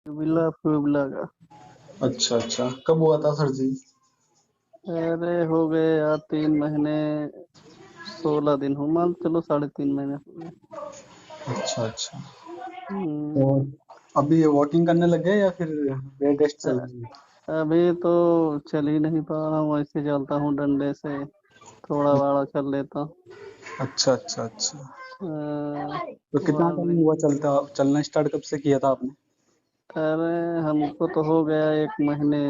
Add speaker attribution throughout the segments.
Speaker 1: Fibula fibula का।
Speaker 2: अच्छा अच्छा, कब हुआ था सर्जरी?
Speaker 1: अरे हो गए यार 3 महीने 16 दिन हो, मान चलो 3.5 महीने हो गए।
Speaker 2: अच्छा अच्छा।
Speaker 1: हम्म,
Speaker 2: और अभी वॉकिंग करने लग गए या फिर बेड रेस्ट चल रही है?
Speaker 1: अभी तो चल ही नहीं पा रहा हूँ, ऐसे चलता हूँ डंडे से, थोड़ा बड़ा चल लेता हूँ।
Speaker 2: अच्छा अच्छा अच्छा। तो कितना टाइम
Speaker 1: वार्निंग।
Speaker 2: हुआ चलना स्टार्ट कब से किया था आपने?
Speaker 1: अरे हमको तो हो गया 1 महीने,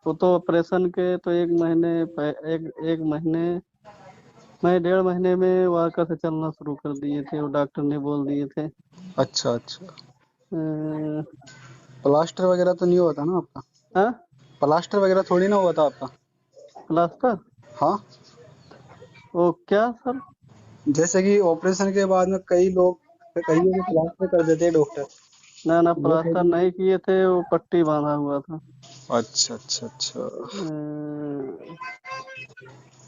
Speaker 1: वो तो ऑपरेशन के तो 1 महीने एक महीने मैं 1.5 महीने में वाकर से चलना शुरू कर दिए थे, वो डॉक्टर ने बोल दिए थे।
Speaker 2: अच्छा अच्छा।
Speaker 1: अ,
Speaker 2: प्लास्टर वगैरह तो नहीं हुआ था ना आपका?
Speaker 1: हाँ।
Speaker 2: प्लास्टर वगैरह थोड़ी ना हुआ था आपका?
Speaker 1: प्लास्टर?
Speaker 2: हाँ।
Speaker 1: वो क्या सर?
Speaker 2: जैसे कि ऑपरेशन के बाद में कईयों को प्लास्टर कर देते हैं डॉक्टर।
Speaker 1: ना ना,
Speaker 2: वो
Speaker 1: प्लास्टर
Speaker 2: थोड़ी।
Speaker 1: नहीं किए थे, वो पट्टी बांधा हुआ था।
Speaker 2: अच्छा अच्छा अच्छा।
Speaker 1: अ,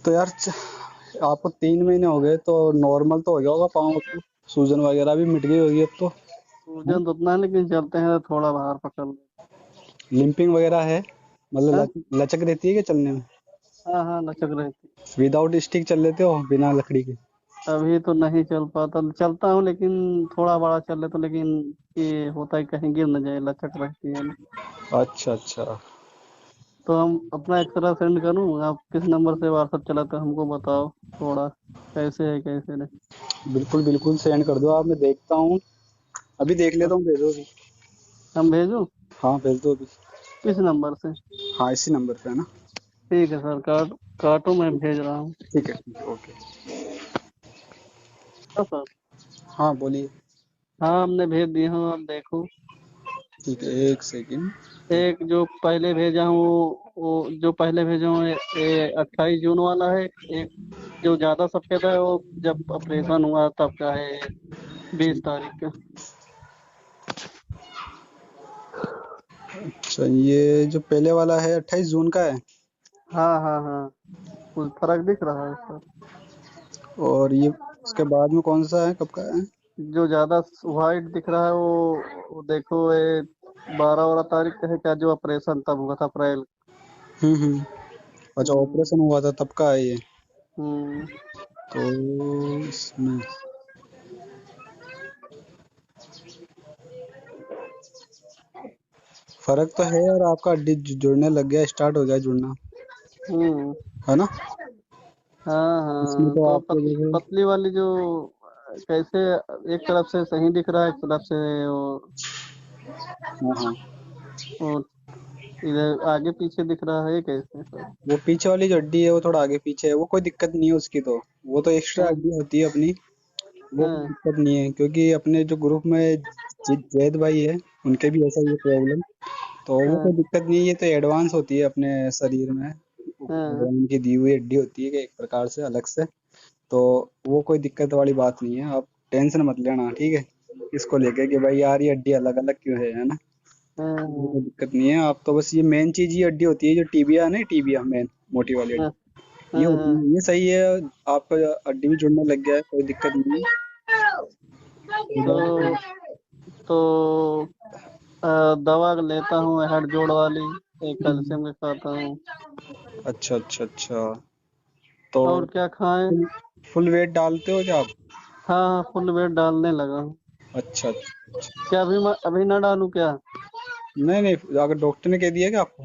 Speaker 2: तो यार आपको 3 महीने हो गए तो नॉर्मल तो हो गया होगा पाँव को। सूजन वगैरह भी मिट गई होगी अब तो। हाँ?
Speaker 1: सूजन तो उतना नहीं, लेकिन चलते हैं तो थोड़ा बाहर पकड़ लेते
Speaker 2: लिंपिंग वगैरह है? मतलब
Speaker 1: हैं।
Speaker 2: लचक रहती है कि चलने में?
Speaker 1: हाँ हाँ, लचक रहती।
Speaker 2: विदाउट स्टिक चल लेते हो बिना लकड़ी के?
Speaker 1: अभी तो नहीं चल पाता, चलता हूँ लेकिन थोड़ा बड़ा चल लेता हूँ, लेकिन ये होता है कहीं गिर न जाए, लचक रहती है ना।
Speaker 2: अच्छा अच्छा।
Speaker 1: तो हम अपना एक्सरा सेंड करूँ, आप किस नंबर से व्हाट्सअप चलाते हो हमको बताओ थोड़ा, कैसे है कैसे नहीं।
Speaker 2: बिल्कुल बिल्कुल सेंड कर दो आप, मैं देखता हूँ। अभी देख लेता हूँ, भेजो अभी।
Speaker 1: हम भेजूँ?
Speaker 2: हाँ भेज दो अभी।
Speaker 1: किस नंबर से?
Speaker 2: हाँ इसी नंबर पे है ना?
Speaker 1: ठीक है सर, काटो, मैं भेज रहा हूँ।
Speaker 2: ठीक है ओके।
Speaker 1: हाँ सर।
Speaker 2: हाँ बोलिए।
Speaker 1: हाँ, हमने भेज दिए हूँ, आप देखो।
Speaker 2: ठीक है एक सेकंड।
Speaker 1: एक जो पहले भेजा हूँ, वो जो पहले भेजा हूँ ये 28 जून वाला है। एक जो ज्यादा सफेद है वो जब ऑपरेशन हुआ तब का है, 20 तारीख का।
Speaker 2: अच्छा ये जो पहले वाला है 28 जून का है?
Speaker 1: हाँ हाँ हाँ, कुछ फर्क दिख रहा है सर?
Speaker 2: और ये उसके बाद में कौन सा है, कब का है?
Speaker 1: जो ज्यादा व्हाइट दिख रहा है वो देखो, ये 12 तारीख का है क्या, जो ऑपरेशन तब हुआ था, अप्रैल।
Speaker 2: हम्म। अच्छा
Speaker 1: हम्म।
Speaker 2: ऑपरेशन हुआ था तब का है ये?
Speaker 1: हम्म।
Speaker 2: तो इसमें फर्क तो है यार, आपका हड्डी जुड़ने लग गया, स्टार्ट हो गया जुड़ना,
Speaker 1: हम्म।
Speaker 2: है ना?
Speaker 1: हाँ
Speaker 2: इसमें
Speaker 1: हाँ,
Speaker 2: तो
Speaker 1: तो
Speaker 2: आपके जैसे।
Speaker 1: पतली वाली जो कैसे, एक तरफ से सही दिख रहा है, एक तरफ से
Speaker 2: हाँ हाँ।
Speaker 1: वो इधर आगे पीछे दिख रहा है, कैसे सर?
Speaker 2: वो पीछे वाली जो हड्डी है वो थोड़ा आगे पीछे है, वो कोई दिक्कत नहीं है उसकी, तो वो तो एक्स्ट्रा
Speaker 1: हाँ
Speaker 2: हड्डी होती है अपनी। वो कोई
Speaker 1: हाँ
Speaker 2: दिक्कत नहीं है, क्योंकि अपने जो ग्रुप में जैद भाई है, उनके भी ऐसा ही है प्रॉब्लम। तो वो
Speaker 1: हाँ
Speaker 2: कोई दिक्कत नहीं है, ये तो एडवांस होती है अपने शरीर में।
Speaker 1: हाँ
Speaker 2: भगवान की दी हुई हड्डी होती है कि एक प्रकार से अलग से। तो वो कोई दिक्कत वाली बात नहीं है, आप टेंशन मत लेना, ठीक है? इसको लेके कि भाई यार ये हड्डी अलग अलग क्यों है ना? वो
Speaker 1: हाँ
Speaker 2: कोई दिक्कत नहीं है, आप तो बस ये मेन चीज ये हड्डी होती है जो टीबिया है ना, टीबिया मेन मोटी वाली
Speaker 1: हाँ
Speaker 2: हड्डी, ये
Speaker 1: हाँ
Speaker 2: होती
Speaker 1: हाँ।
Speaker 2: है, ये सही है। आपका हड्डी भी जुड़ने लग गया है, कोई दिक्कत नहीं है।
Speaker 1: तो तो दवा लेता हूँ हेड जोड़ वाली, एक कैल्शियम के खाता हूँ।
Speaker 2: अच्छा अच्छा अच्छा। तो
Speaker 1: और क्या खाएं?
Speaker 2: फुल फुल वेट डालते हो क्या आप?
Speaker 1: हाँ हाँ, फुल वेट डालने लगा हूँ।
Speaker 2: अच्छा अच्छा अच्छा।
Speaker 1: क्या अभी ना डालूं क्या?
Speaker 2: नहीं नहीं, अगर डॉक्टर ने कह दिया क्या आपको?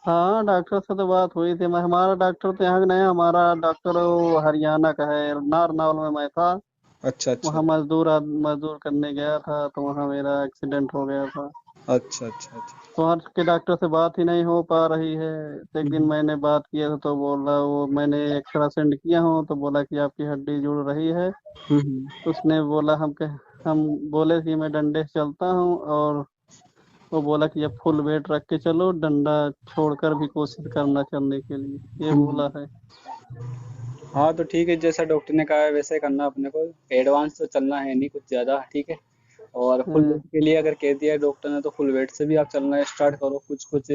Speaker 1: हाँ, डॉक्टर से तो बात हुई थी, मैं हमारा डॉक्टर तो यहाँ का नहीं है, हमारा डॉक्टर वो हरियाणा का है, नारनौल में मैं था।
Speaker 2: अच्छा अच्छा
Speaker 1: वहाँ मजदूर करने गया था, तो वहाँ मेरा एक्सीडेंट हो गया था।
Speaker 2: अच्छा अच्छा अच्छा।
Speaker 1: तो वहाँ के डॉक्टर से बात ही नहीं हो पा रही है। तो एक दिन
Speaker 2: हम्म
Speaker 1: मैंने बात किया था, तो बोला, वो मैंने एक्सरा सेंड किया हूँ, तो बोला कि आपकी हड्डी जुड़ रही है।
Speaker 2: हम्म।
Speaker 1: तो उसने बोला हम बोले कि मैं डंडे से चलता हूँ, और वो बोला कि अब फुल वेट रख के चलो, डंडा छोड़कर भी कोशिश करना चलने के लिए, ये बोला
Speaker 2: हम्म।
Speaker 1: है।
Speaker 2: हाँ तो ठीक है, जैसा डॉक्टर ने कहा है वैसे ही करना अपने को। एडवांस तो चलना है नहीं कुछ ज़्यादा, ठीक है? और फुल
Speaker 1: हाँ
Speaker 2: वेट के लिए अगर कह दिया है डॉक्टर ने, तो फुल वेट से भी आप चलना स्टार्ट करो। कुछ कुछ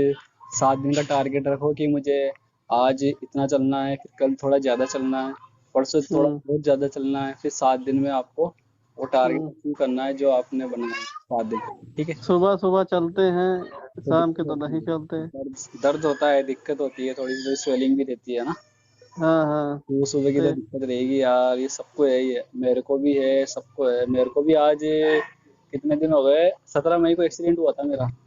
Speaker 2: 7 दिन का टारगेट रखो कि मुझे आज इतना चलना है, फिर कल थोड़ा ज़्यादा चलना है, परसों थोड़ा
Speaker 1: हाँ
Speaker 2: बहुत ज़्यादा चलना है, फिर 7 दिन में आपको वो टारगेट
Speaker 1: हम्म।
Speaker 2: अचीव करना है जो आपने बनाया है 7 दिन, ठीक है।
Speaker 1: सुबह सुबह चलते हैं,
Speaker 2: तो
Speaker 1: शाम के
Speaker 2: दिक्कत
Speaker 1: तो
Speaker 2: होती
Speaker 1: नहीं
Speaker 2: है,
Speaker 1: चलते।
Speaker 2: दर्द होता है, दिक्कत होती है, थोड़ी सी स्वेलिंग भी रहती है ना।
Speaker 1: हाँ हाँ।
Speaker 2: वो सुबह की तो
Speaker 1: ते-
Speaker 2: दिक्कत रहेगी यार, ये सबको है, ये मेरे को भी है, सबको है। मेरे को भी आज कितने दिन हो गए, 17 मई को एक्सीडेंट हुआ था मेरा।
Speaker 1: हाँ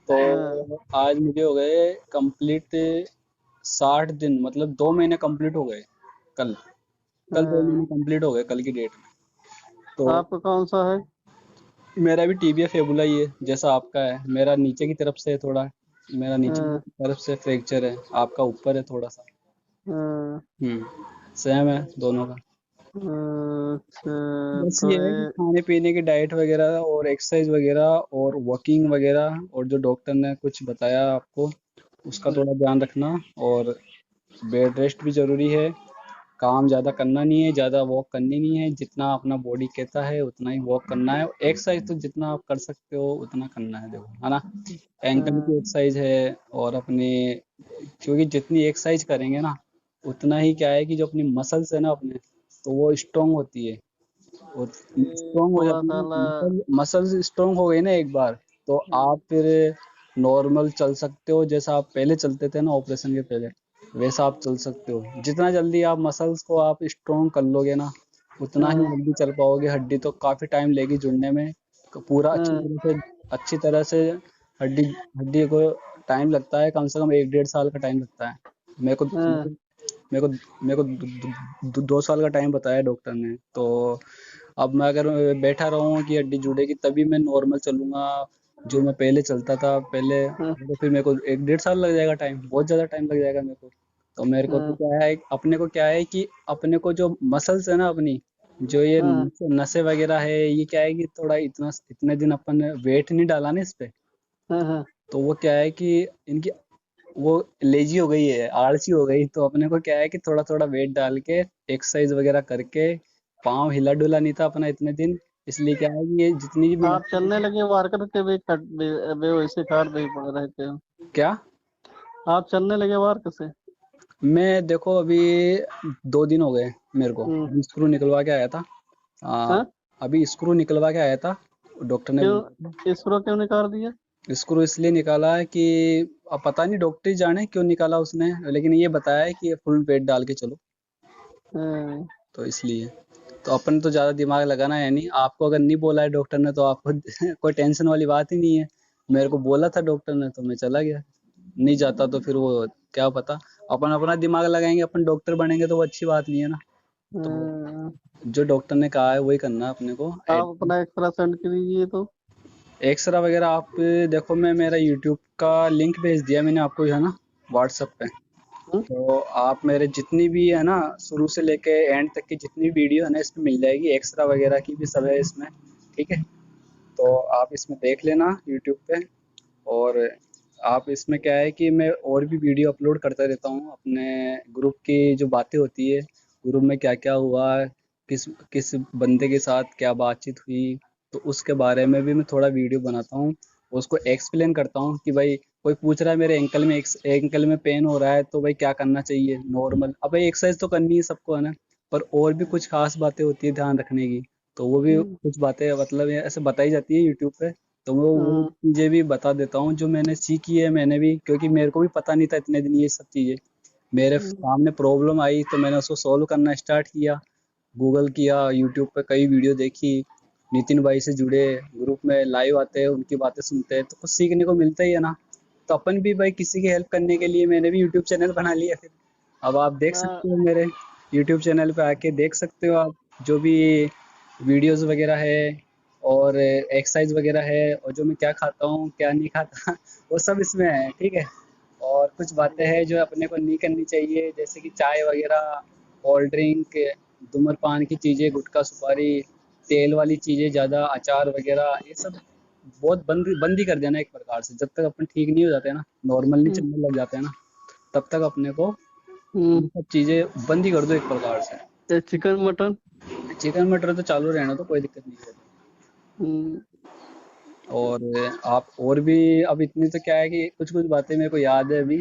Speaker 2: तो आज मुझे हो गए कंप्लीट 60 दिन, मतलब 2 महीने कंप्लीट हो गए। कल कल 2 महीने
Speaker 1: हाँ।
Speaker 2: कंप्लीट हो गए, कल की डेट में। तो
Speaker 1: आपका कौन सा है?
Speaker 2: मेरा भी टीबिया फेबुला ही है जैसा आपका है। मेरा नीचे की तरफ से है थोड़ा, मेरा नीचे की
Speaker 1: हाँ
Speaker 2: तरफ से फ्रैक्चर है, आपका ऊपर है थोड़ा सा।
Speaker 1: हाँ।
Speaker 2: सेम है दोनों का।
Speaker 1: अच्छा।
Speaker 2: बस
Speaker 1: तो
Speaker 2: ये है कि खाने पीने की डाइट वगैरह और एक्सरसाइज वगैरह और वॉकिंग वगैरह, और जो डॉक्टर ने कुछ बताया आपको उसका थोड़ा ध्यान रखना। और बेड रेस्ट भी ज़रूरी है। काम ज़्यादा करना नहीं है, ज़्यादा वॉक करनी नहीं है, जितना अपना बॉडी कहता है उतना ही वॉक करना है। एक्सरसाइज तो जितना आप कर सकते हो उतना करना है, देखो, है ना। एंकल की
Speaker 1: हाँ
Speaker 2: एक्सरसाइज है, और अपने, क्योंकि जितनी एक्सरसाइज करेंगे ना उतना ही क्या है कि जो अपनी मसल्स है ना अपने, तो वो स्ट्रोंग होती है। और
Speaker 1: ये
Speaker 2: स्ट्रोंग हो
Speaker 1: खुदा
Speaker 2: जाती है ना,
Speaker 1: ताला।
Speaker 2: मसल्स स्ट्रोंग हो गई ना एक बार, तो आप फिर नॉर्मल चल सकते हो, जैसा आप पहले चलते थे ना ऑपरेशन के पहले, वैसा आप चल सकते हो। जितना जल्दी आप मसल्स को आप स्ट्रोंग कर लोगे ना, उतना ही
Speaker 1: हाँ
Speaker 2: जल्दी चल पाओगे। हड्डी तो काफी टाइम लेगी जुड़ने में, पूरा
Speaker 1: हाँ
Speaker 2: अच्छी तरह से हड्डी हड्डी को टाइम लगता है, कम से कम 1 डेढ़ साल का टाइम लगता है। मेरे को
Speaker 1: हाँ
Speaker 2: मेरे को मेरे को 2 साल का टाइम बताया डॉक्टर ने। तो अब मैं अगर बैठा रहूँ कि हड्डी जुड़ेगी तभी मैं नॉर्मल चलूंगा, जो मैं पहले चलता था पहले,
Speaker 1: हाँ
Speaker 2: तो फिर मेरे को 1 डेढ़ साल लग जाएगा, टाइम बहुत ज़्यादा टाइम लग जाएगा मेरे को। तो मेरे को तो
Speaker 1: हाँ
Speaker 2: क्या है, अपने को क्या है कि अपने को जो मसल्स है ना अपनी, जो ये
Speaker 1: हाँ
Speaker 2: नसें वगैरह है, ये क्या है कि थोड़ा इतने दिन अपन वेट नहीं डाला ना इस पे,
Speaker 1: हाँ हाँ।
Speaker 2: तो वो क्या है कि इनकी वो लेजी हो गई है, आलसी हो गई। तो अपने को क्या है कि थोड़ा थोड़ा वेट डाल के एक्सरसाइज वगैरह करके, पाँव हिला डुला नहीं था अपना इतने दिन, इसलिए क्या है कि ये जितनी भी
Speaker 1: आप चलने लगे वार्कर के भी वैसे खाट पे ही पड़ रहे थे?
Speaker 2: क्या।
Speaker 1: आप चलने लगे वार्क से?
Speaker 2: मैं देखो अभी 2 दिन हो गए मेरे को,
Speaker 1: हम्म।
Speaker 2: अभी स्क्रू निकलवा के आया था। आ,
Speaker 1: हाँ।
Speaker 2: अभी स्क्रू निकलवा के आया था, डॉक्टर ने बोला था।
Speaker 1: क्यों इसरो क्यों निकाल दिया?
Speaker 2: स्क्रू इसलिए निकाला है कि अब पता नहीं, डॉक्टर ही जाने क्यों निकाला उसने, लेकिन ये बताया है कि फुल वेट डाल के चलो,
Speaker 1: हाँ
Speaker 2: तो इसलिए। तो अपन तो ज़्यादा दिमाग लगाना है नहीं, आपको अगर नहीं बोला है डॉक्टर ने तो आपको कोई टेंशन वाली बात ही नहीं है। मेरे को बोला था डॉक्टर ने तो मैं चला गया, नहीं जाता तो फिर वो, क्या पता। अपन अपना दिमाग लगाएंगे, अपन डॉक्टर बनेंगे तो वो अच्छी बात नहीं है ना। तो
Speaker 1: हाँ।
Speaker 2: जो डॉक्टर ने कहा है वही करना है अपने को।
Speaker 1: आप अपना एक्सरा सेंड कीजिए तो।
Speaker 2: एक्सरा वगैरह आप देखो, मैं मेरा यूट्यूब का लिंक भेज दिया मैंने आपको, है ना, व्हाट्सएप पे।
Speaker 1: हम्म।
Speaker 2: तो आप मेरे जितनी भी है ना, शुरू से लेके एंड तक की जितनी वीडियो है ना इसमें मिल जाएगी, एक्स्ट्रा वगैरह की भी सब है इसमें, ठीक है। तो आप इसमें देख लेना यूट्यूब पे। और आप इसमें क्या है कि मैं और भी वीडियो अपलोड करता रहता हूँ, अपने ग्रुप की जो बातें होती है, ग्रुप में क्या क्या हुआ, किस किस बंदे के साथ क्या बातचीत हुई, तो उसके बारे में भी मैं थोड़ा वीडियो बनाता हूँ। उसको एक्सप्लेन करता हूँ कि भाई कोई पूछ रहा है मेरे एंकल में पेन हो रहा है तो भाई क्या करना चाहिए, नॉर्मल, अब भाई एक्सरसाइज तो करनी है सबको, है ना, पर और भी कुछ खास बातें होती है ध्यान रखने की, तो वो भी
Speaker 1: हम्म।
Speaker 2: कुछ बातें मतलब ये ऐसे बताई जाती है यूट्यूब पे। तो वो
Speaker 1: हम्म।
Speaker 2: चीज़ें भी बता देता हूँ जो मैंने सीखी है, मैंने भी, क्योंकि मेरे को भी पता नहीं था इतने दिन ये सब चीज़ें। मेरे
Speaker 1: हम्म।
Speaker 2: सामने प्रॉब्लम आई तो मैंने उसको सॉल्व करना स्टार्ट किया, गूगल किया, यूट्यूब पे कई वीडियो देखी, नितिन भाई से जुड़े, ग्रुप में लाइव आते हैं, उनकी बातें सुनते हैं, तो कुछ सीखने को मिलता ही है ना। तो अपन भी भाई किसी की हेल्प करने के लिए मैंने भी यूट्यूब चैनल बना लिया फिर। अब आप देख
Speaker 1: हाँ
Speaker 2: सकते हो मेरे यूट्यूब चैनल पे आके देख सकते हो आप, जो भी वीडियोस वगैरह है और एक्सरसाइज वगैरह है, और जो मैं क्या खाता हूँ क्या नहीं खाता वो सब इसमें है, ठीक है। और कुछ बातें हैं जो अपने को नहीं करनी चाहिए, जैसे कि चाय वगैरह, कोल्ड ड्रिंक, धूम्रपान की चीज़ें, गुटखा सुपारी, तेल वाली चीज़ें ज़्यादा, अचार वगैरह, ये सब बहुत बंद बंद ही कर देना एक प्रकार से। जब तक अपन ठीक नहीं हो जाते ना, नॉर्मल नहीं
Speaker 1: हम्म।
Speaker 2: चलने लग जाते हैं ना, तब तक अपने को
Speaker 1: हम्म।
Speaker 2: ये सब चीज़ें बंद ही कर दो एक प्रकार से।
Speaker 1: ये चिकन मटन।
Speaker 2: चिकन मटर तो चालू रहना, तो कोई दिक्कत नहीं है।
Speaker 1: हम्म।
Speaker 2: और आप और भी, अब इतनी तो क्या है कि कुछ कुछ बातें मेरे को याद है अभी,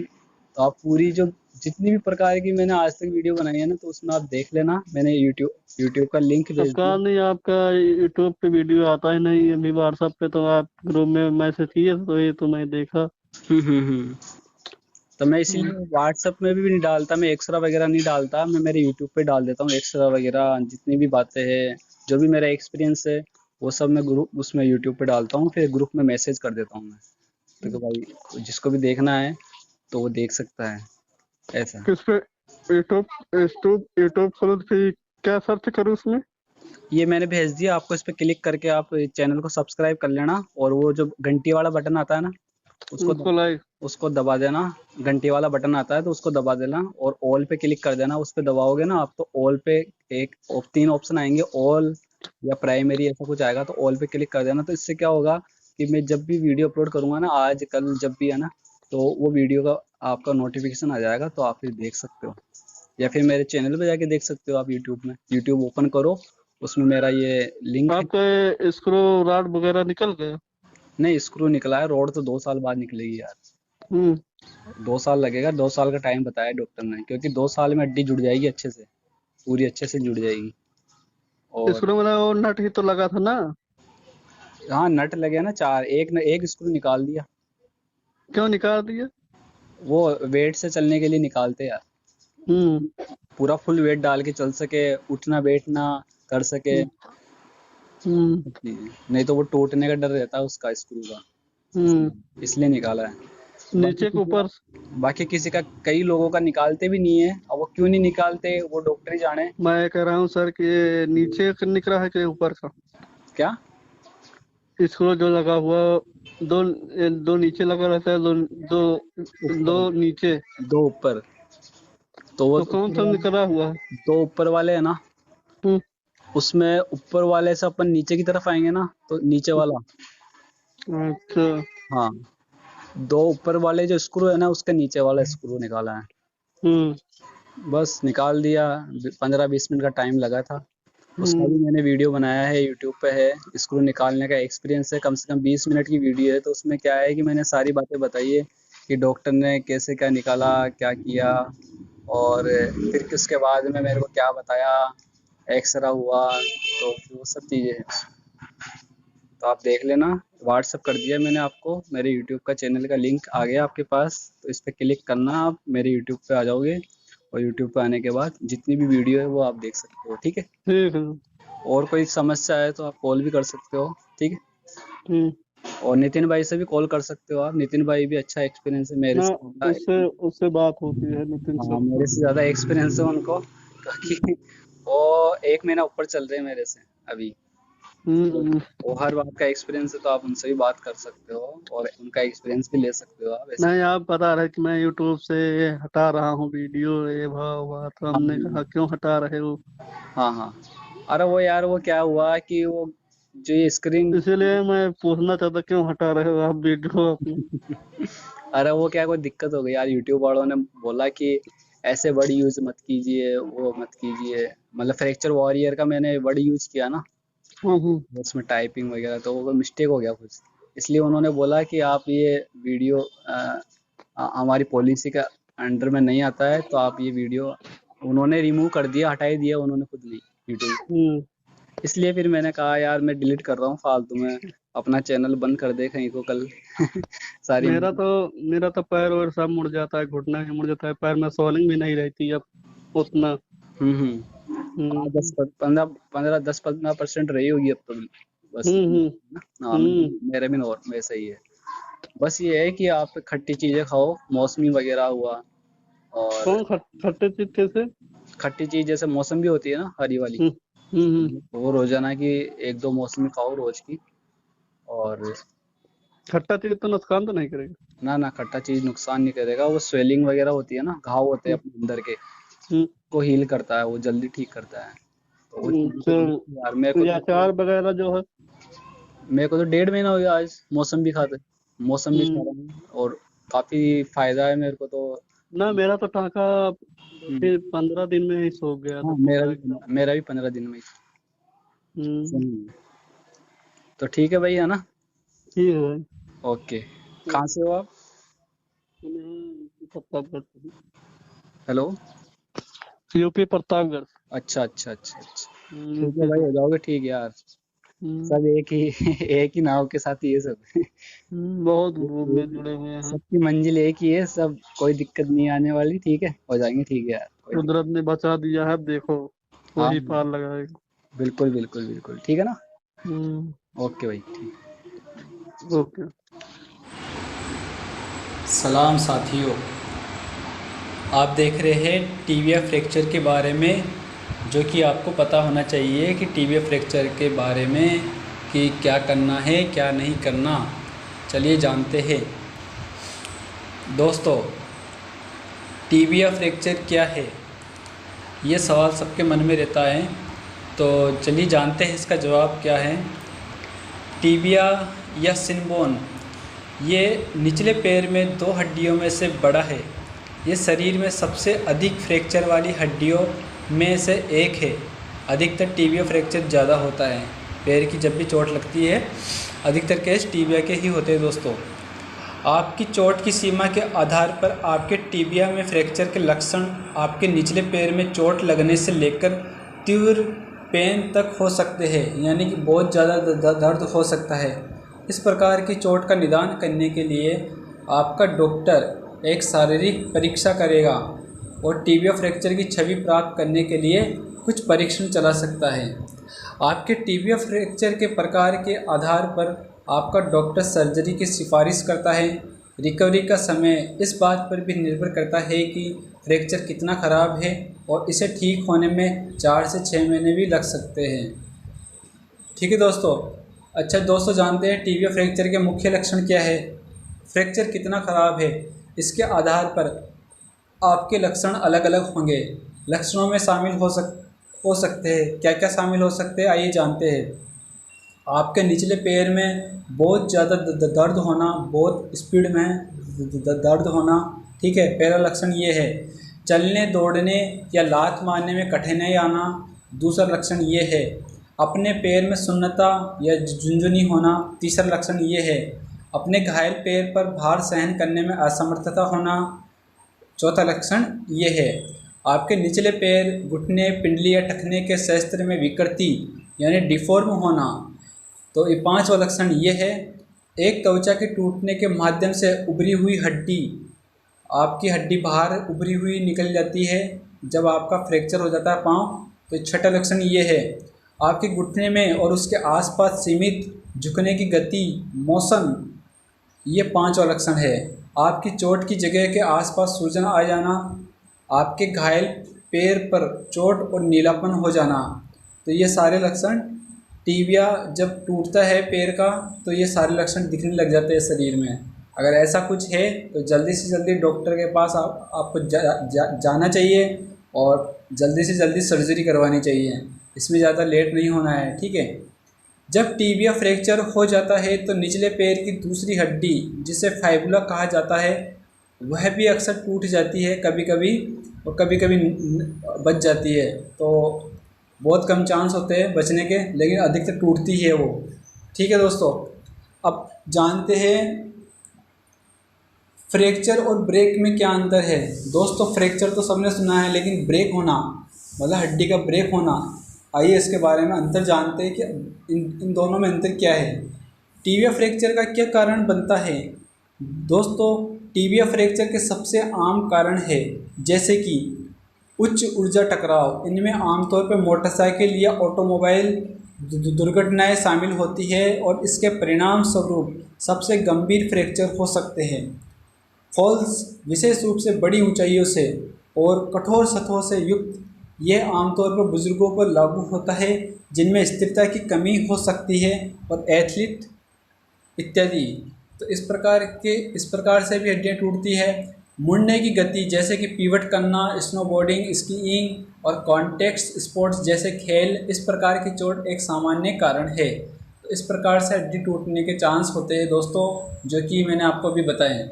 Speaker 2: तो आप पूरी जो जितनी भी प्रकार की मैंने आज तक वीडियो बनाई है ना, तो उसमें आप देख लेना। मैंने यूट्यूब का लिंक भेज
Speaker 1: आपका
Speaker 2: दिया।
Speaker 1: नहीं, आपका यूट्यूब पे वीडियो आता ही नहीं अभी। व्हाट्सएप पे तो आप ग्रुप में मैसेज किए तो ये तो मैं देखा।
Speaker 2: हम्म। तो मैं इसीलिए व्हाट्सएप में भी नहीं डालता, मैं एक्स्ट्रा वगैरह नहीं डालता, मैं मेरे यूट्यूब पे डाल देता हूँ एक्स्ट्रा वगैरह, जितनी भी बातें हैं, जो भी मेरा एक्सपीरियंस है, वो सब मैं ग्रुप उसमें यूट्यूब पे डालता हूँ, फिर ग्रुप में मैसेज कर देता हूँ मैं। तो भाई जिसको भी देखना है तो वो देख सकता है, ऐसा।
Speaker 1: किस पे? यूट्यूब यूट्यूब यूट्यूब खोलो तो फिर क्या सर्च करूँ उसमें?
Speaker 2: ये मैंने भेज दिया आपको, इस पे क्लिक करके आप चैनल को सब्सक्राइब कर लेना, और वो जो घंटी वाला बटन आता है ना, उसको
Speaker 1: उसको लाइक।
Speaker 2: उसको दबा देना। घंटी वाला बटन आता है तो उसको दबा देना, और ऑल पे क्लिक कर देना। उस पे दबाओगे ना आप, तो ऑल पे तीन ऑप्शन आएंगे, ऑल या प्राइमरी ऐसा कुछ आएगा, तो ऑल पे क्लिक कर देना। तो इससे क्या होगा कि मैं जब भी वीडियो अपलोड करूंगा ना, आज कल जब भी है ना, तो वो वीडियो का आपका नोटिफिकेशन आ जाएगा, तो आप फिर देख सकते हो, या फिर मेरे चैनल पे जाके देख सकते हो आप। यूट्यूब में यूट्यूब ओपन करो, उसमें मेरा ये लिंक है।
Speaker 1: आपका स्क्रू राड वगैरह निकल गया?
Speaker 2: नहीं, स्क्रू निकला है, रोड तो 2 साल बाद निकलेगी यार।
Speaker 1: हम्म।
Speaker 2: 2 साल लगेगा, 2 साल का टाइम बताया डॉक्टर ने, क्योंकि 2 साल में हड्डी जुड़ जाएगी अच्छे से, पूरी अच्छे से जुड़ जाएगी। और
Speaker 1: स्क्रू वाला वो नट ही तो लगा था ना?
Speaker 2: हाँ, नट लगे ना चार, एक स्क्रू निकाल दिया।
Speaker 1: क्यों निकाल दिया?
Speaker 2: वो वेट से चलने के लिए निकालते यार,
Speaker 1: हम्म।
Speaker 2: पूरा फुल वेट डाल के चल सके, उठना बैठना कर सके।
Speaker 1: हम्म। हम्म।
Speaker 2: नहीं तो वो टूटने का डर रहता है उसका, स्क्रू का,
Speaker 1: हम्म।
Speaker 2: इसलिए निकाला है। बाकी
Speaker 1: नीचे के ऊपर?
Speaker 2: बाकी किसी का, कई लोगों का निकालते भी नहीं है, अब वो क्यों नहीं निकालते वो डॉक्टर ही जाने।
Speaker 1: मैं कह रहा हूँ सर कि ये नीचे का निकला है कि ऊपर का?
Speaker 2: क्या?
Speaker 1: स्क्रू जो लगा हुआ, दो दो नीचे लगा रहता है, दो दो दो
Speaker 2: ऊपर,
Speaker 1: नीचे।
Speaker 2: दो ऊपर। तो वो
Speaker 1: तो कौन सा निकला हुआ है?
Speaker 2: दो ऊपर वाले है ना,
Speaker 1: हम्म।
Speaker 2: उसमें ऊपर वाले से अपन नीचे की तरफ आएंगे ना, तो नीचे वाला।
Speaker 1: अच्छा।
Speaker 2: हाँ, दो ऊपर वाले जो स्क्रू है ना, उसके नीचे वाला स्क्रू निकाला है।
Speaker 1: हम्म।
Speaker 2: बस निकाल दिया, 15-20 मिनट का टाइम लगा था। उसका
Speaker 1: हम्म।
Speaker 2: भी मैंने वीडियो बनाया है, यूट्यूब पे है। स्क्रू निकालने का एक्सपीरियंस है, कम से कम 20 मिनट की वीडियो है। तो उसमें क्या है कि मैंने सारी बातें बताई है कि डॉक्टर ने कैसे क्या निकाला, क्या किया, और फिर उसके बाद में मेरे को क्या बताया, एक्सरा हुआ, तो वो सब चीज़ें हैं। तो आप देख लेना, व्हाट्सअप कर दिया मैंने आपको, मेरे यूट्यूब का चैनल का लिंक आ गया आपके पास, तो इस पर क्लिक करना, आप मेरे यूट्यूब पे आ जाओगे, और यूट्यूब पे आने के बाद जितनी भी वीडियो है वो आप देख सकते हो, ठीक है।
Speaker 1: ठीक है।
Speaker 2: और कोई समस्या है तो आप कॉल भी कर सकते हो, ठीक है।
Speaker 1: हम्म।
Speaker 2: और नितिन भाई से भी कॉल कर सकते हो आप, नितिन भाई भी अच्छा एक्सपीरियंस है मेरे
Speaker 1: ना,
Speaker 2: से ज़्यादा।
Speaker 1: उससे उससे बात होती है नितिन से।
Speaker 2: हाँ, मेरे से ज़्यादा एक्सपीरियंस है उनको, क्योंकि वो 1 महीना ऊपर चल रहे हैं मेरे से अभी। तो
Speaker 1: हम्म।
Speaker 2: वो हर बात का एक्सपीरियंस है, तो आप उनसे भी बात कर सकते हो, और उनका एक्सपीरियंस भी ले सकते हो आप, ऐसा।
Speaker 1: नहीं, आप बता रहे कि मैं यूट्यूब से हटा रहा हूँ वीडियो, ये भाव हुआ, तो
Speaker 2: हाँ
Speaker 1: हमने कहा क्यों हटा रहे हो?
Speaker 2: हाँ हाँ। अरे वो यार, वो क्या हुआ कि वो जो ये स्क्रीन,
Speaker 1: इसीलिए मैं पूछना चाहता क्यों हटा रहे हो आप वीडियो अपनी।
Speaker 2: अरे वो क्या, कोई दिक्कत हो गई यार, यूट्यूब वालों ने बोला कि ऐसे वर्ड यूज मत कीजिए, वो मत कीजिए, मतलब फ्रैक्चर वॉरियर का मैंने वर्ड यूज किया ना,
Speaker 1: हम्म।
Speaker 2: उसमें टाइपिंग वगैरह, तो वो मिस्टेक हो गया कुछ, इसलिए उन्होंने बोला कि आप ये वीडियो हमारी पॉलिसी का अंडर में नहीं आता है, तो आप ये वीडियो, उन्होंने रिमूव कर दिया, हटा ही दिया उन्होंने खुद नहीं, यूट्यूब।
Speaker 1: हम्म।
Speaker 2: इसलिए फिर मैंने कहा यार, मैं डिलीट कर रहा हूँ फालतू में, अपना चैनल बंद कर दे कहीं को कल। सारी।
Speaker 1: मेरा तो मेरा तो पैर वैर सब मुड़ जाता है, घुटना भी मुड़ जाता है, पैर में सोलिंग भी नहीं रहती अब उतना।
Speaker 2: हाँ,
Speaker 1: हम्म।
Speaker 2: 10-15% रही होगी अब तो, बस
Speaker 1: हम्म।
Speaker 2: इतनी।
Speaker 1: हम्म।
Speaker 2: हाँ,
Speaker 1: हम्म।
Speaker 2: मेरे भी और वैसा ही है। बस ये है कि आप खट्टी चीजें खाओ, मौसमी वगैरह हुआ, और
Speaker 1: कौन खट्टे चीज कैसे?
Speaker 2: खट्टी चीज जैसे मौसमी होती है ना, हरी वाली,
Speaker 1: हम्म। हम्म।
Speaker 2: वो रोजाना की 1-2 मौसमी खाओ रोज की। और
Speaker 1: खट्टा चीज तो नुकसान तो नहीं करेगा?
Speaker 2: ना ना, खट्टा चीज नुकसान नहीं करेगा, वो स्वेलिंग वगैरह होती है ना, घाव होते हैं
Speaker 1: हम्म।
Speaker 2: अपने अंदर के,
Speaker 1: हम्म।
Speaker 2: को हील करता है, वो जल्दी ठीक करता है। तो वो चीजें तो यार,
Speaker 1: तो ये अचार वगैरह जो है?
Speaker 2: मेरे को तो 1.5 महीना हो गया आज मौसम भी खाते, मौसम भी खा
Speaker 1: हम्म।
Speaker 2: रहा हूँ, और काफी फायदा है मेरे को तो।
Speaker 1: ना, मेरा तो टाँका
Speaker 2: हम्म,
Speaker 1: फिर 15 दिन में ही सूख गया था
Speaker 2: हाँ,
Speaker 1: पूरा एकदम।
Speaker 2: मेरा भी 15 दिन में ही।
Speaker 1: हम्म।
Speaker 2: हम्म, तो ठीक है भाई, है ना।
Speaker 1: ठीक है भाई।
Speaker 2: ओके। कहाँ से हो आप?
Speaker 1: हम्म। प्रतापगढ़।
Speaker 2: हेलो।
Speaker 1: यूपी प्रतापगढ़।
Speaker 2: अच्छा अच्छा अच्छा अच्छा। ठीक है
Speaker 1: यूपी
Speaker 2: भाई,
Speaker 1: से।
Speaker 2: हो जाओगे ठीक यार।
Speaker 1: हम्म,
Speaker 2: सब एक ही एक ही नाव के साथ ही है सब।
Speaker 1: बहुत ग्रुप में
Speaker 2: एक-
Speaker 1: जुड़े हुए हैं।
Speaker 2: सबकी मंजिल एक ही है, सब कोई दिक्कत नहीं आने वाली। ठीक है, हो जाएंगे ठीक है यार, कोई
Speaker 1: कुदरत
Speaker 2: दिक्कत।
Speaker 1: ने बचा दिया है, देखो
Speaker 2: हाँ
Speaker 1: वही पार लगाएगा।
Speaker 2: बिल्कुल बिल्कुल बिल्कुल, ठीक है ना।
Speaker 1: हम्म।
Speaker 2: ओके भाई, ठीक।
Speaker 1: ओके।
Speaker 3: सलाम साथियों, आप देख रहे हैं टीबिया फ्रैक्चर के बारे में, जो कि आपको पता होना चाहिए कि टीबिया फ्रैक्चर के बारे में कि क्या करना है क्या नहीं करना। चलिए जानते हैं दोस्तों, टीबिया फ्रैक्चर क्या है। ये सवाल सबके मन में रहता है, तो चलिए जानते हैं इसका जवाब क्या है। टीबिया या सिनबोन, ये निचले पैर में दो हड्डियों में से बड़ा है। ये शरीर में सबसे अधिक फ्रैक्चर वाली हड्डियों में से एक है। अधिकतर टीबिया फ्रैक्चर ज़्यादा होता है। पैर की जब भी चोट लगती है, अधिकतर केस टीबिया के ही होते हैं दोस्तों। आपकी चोट की सीमा के आधार पर आपके टीबिया में फ्रैक्चर के लक्षण आपके निचले पैर में चोट लगने से लेकर तीव्र पेन तक हो सकते हैं, यानी कि बहुत ज़्यादा दर्द हो सकता है। इस प्रकार की चोट का निदान करने के लिए आपका डॉक्टर एक शारीरिक परीक्षा करेगा और टीबिया फ्रैक्चर की छवि प्राप्त करने के लिए कुछ परीक्षण चला सकता है। आपके टीबिया फ्रैक्चर के प्रकार के आधार पर आपका डॉक्टर सर्जरी की सिफारिश करता है। रिकवरी का समय इस बात पर भी निर्भर करता है कि फ्रैक्चर कितना ख़राब है, और इसे ठीक होने में 4 से 6 महीने भी लग सकते हैं। ठीक है दोस्तों। अच्छा दोस्तों, जानते हैं टीबिया फ्रैक्चर के मुख्य लक्षण क्या है, फ्रैक्चर कितना ख़राब है। इसके आधार पर आपके लक्षण अलग अलग होंगे। लक्षणों में शामिल हो सकते हैं। क्या क्या शामिल हो सकते हैं, आइए जानते हैं। आपके निचले पैर में बहुत ज़्यादा दर्द होना, बहुत स्पीड में दर्द होना। ठीक है, पहला लक्षण ये है। चलने दौड़ने या लात मारने में कठिनाई आना। दूसरा लक्षण ये है। अपने पैर में सुन्नता या झुनझुनी होना। तीसरा लक्षण ये है। अपने घायल पैर पर भार सहन करने में असमर्थता होना। चौथा लक्षण ये है। आपके निचले पैर, घुटने, पिंडली या टखने के शास्त्र में विकृति यानी डिफॉर्म होना। तो ये पांचवा लक्षण ये है। एक त्वचा के टूटने के माध्यम से उभरी हुई हड्डी, आपकी हड्डी बाहर उभरी हुई निकल जाती है जब आपका फ्रैक्चर हो जाता है पाँव। तो छठा लक्षण ये है। आपके घुटने में और उसके आसपास सीमित झुकने की गति, मोशन, ये पांचवा लक्षण है। आपकी चोट की जगह के आसपास सूजन आ जाना। आपके घायल पैर पर चोट और नीलापन हो जाना। तो ये सारे लक्षण, टीबिया जब टूटता है पैर का, तो ये सारे लक्षण दिखने लग जाते हैं शरीर में। अगर ऐसा कुछ है तो जल्दी से जल्दी डॉक्टर के पास आपको जाना चाहिए और जल्दी से जल्दी सर्जरी करवानी चाहिए। इसमें ज़्यादा लेट नहीं होना है। ठीक है। जब टीबिया फ्रैक्चर हो जाता है तो निचले पैर की दूसरी हड्डी, जिसे फाइबुला कहा जाता है, वह भी अक्सर टूट जाती है कभी कभी, और कभी कभी बच जाती है। तो बहुत कम चांस होते हैं बचने के, लेकिन अधिकतर टूटती है वो। ठीक है दोस्तों। अब जानते हैं फ्रैक्चर और ब्रेक में क्या अंतर है। दोस्तों, फ्रैक्चर तो सबने सुना है, लेकिन ब्रेक होना मतलब हड्डी का ब्रेक होना, आइए इसके बारे में अंतर जानते हैं कि इन दोनों में अंतर क्या है। टीबिया फ्रैक्चर का क्या कारण बनता है। दोस्तों, टीबिया फ्रैक्चर के सबसे आम कारण है जैसे कि उच्च ऊर्जा टकराव। इनमें आमतौर पर मोटरसाइकिल या ऑटोमोबाइल दुर्घटनाएं शामिल होती है और इसके परिणाम स्वरूप सबसे गंभीर फ्रैक्चर हो सकते हैं। फॉल्स, विशेष रूप से बड़ी ऊंचाइयों से और कठोर सतहों से युक्त, यह आमतौर पर बुजुर्गों पर लागू होता है जिनमें स्थिरता की कमी हो सकती है, और एथलीट इत्यादि। तो इस प्रकार से भी हड्डियाँ टूटती है। मुड़ने की गति, जैसे कि पिवट करना, स्नोबोर्डिंग, स्कीइंग और कॉन्टेक्ट स्पोर्ट्स जैसे खेल, इस प्रकार की चोट एक सामान्य कारण है। तो इस प्रकार से हड्डी टूटने के चांस होते हैं दोस्तों, जो कि मैंने आपको भी बताए।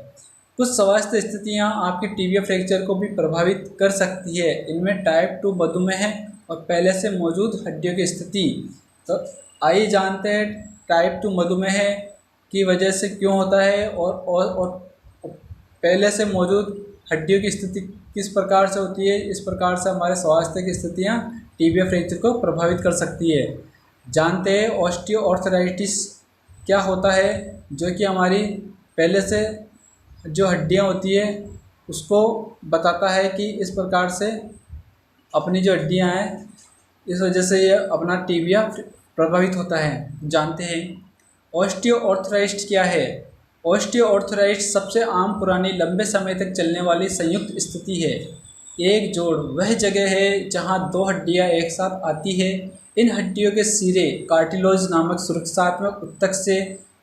Speaker 3: कुछ स्वास्थ्य स्थितियां आपके टीबिया फ्रैक्चर को भी प्रभावित कर सकती है। इनमें टाइप 2 मधुमेह और पहले से मौजूद हड्डियों की स्थिति। तो आइए जानते हैं टाइप 2 मधुमेह की वजह से क्यों होता है, और पहले से मौजूद हड्डियों की स्थिति किस प्रकार से होती है, इस प्रकार से हमारे स्वास्थ्य की स्थितियाँ टिबिया फ्रैक्चर को प्रभावित कर सकती है। जानते हैं ऑस्टियोआर्थराइटिस क्या होता है, जो कि हमारी पहले से जो हड्डियाँ होती है उसको बताता है कि इस प्रकार से अपनी जो हड्डियाँ हैं इस वजह से ये अपना टिबिया प्रभावित होता है। जानते हैं ऑस्टियोआर्थराइटिस क्या है। ऑस्टियोआर्थराइटिस सबसे आम, पुरानी, लंबे समय तक चलने वाली संयुक्त स्थिति है। एक जोड़ वह जगह है जहां दो हड्डियां एक साथ आती है। इन हड्डियों के सिरे कार्टिलेज नामक सुरक्षात्मक ऊतक से